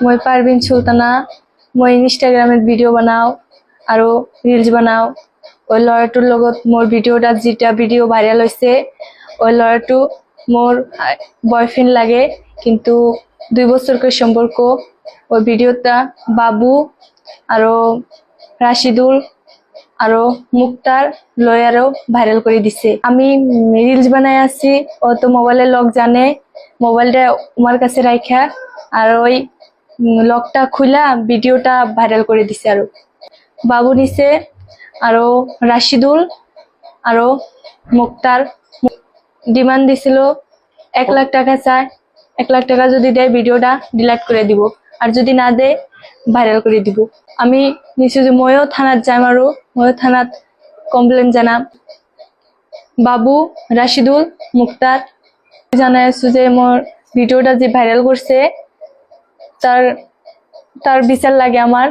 মই পারভিন সুলতানা মই ইনষ্টাগ্রামত ভিডিও বনাও আৰু ৰিলছ বনাও। ওই ল'ৰাটোৰ লগত মোৰ ভিডিওটা যেটা ভিডিও ভাইরাল হয়েছে ওই ল'ৰাটো মোর বয়ফ্রেন্ড লাগে, কিন্তু 2 বছরকার সম্পর্ক। ওই ভিডিওটা বাবু আরো রাশিদুল আরো মুক্তার লয়ারও ভাইরাল করে দিছে। আমি রিলস বানাই আছি, ও তো মোবাইলের লক জানে, মোবাইলটা আমার কাছে রাখা আর ওই লকটা খুলা ভিডিওটা ভাইরাল করে দিছে। আরো বাবু নিছে আরো রাশিদুল আরো মুক্তার ডিমান্ড দিছিল 1 লাখ টাকা চায়। 1 লাখ টাকা যদি দেয় ভিডিওটা ডিলিট করে দিব, আর যদি না দেয় ভাইরাল করে দিব। আমি নিশ্চয় যে ময়ও থানাত যাম আৰু ময়ও থানাত কমপ্লেন জানাম। বাবু রাশিদুল মুক্তার জানাই আছো যে মোর ভিডিওটা যে ভাইরাল করছে তার বিচার লাগে আমার।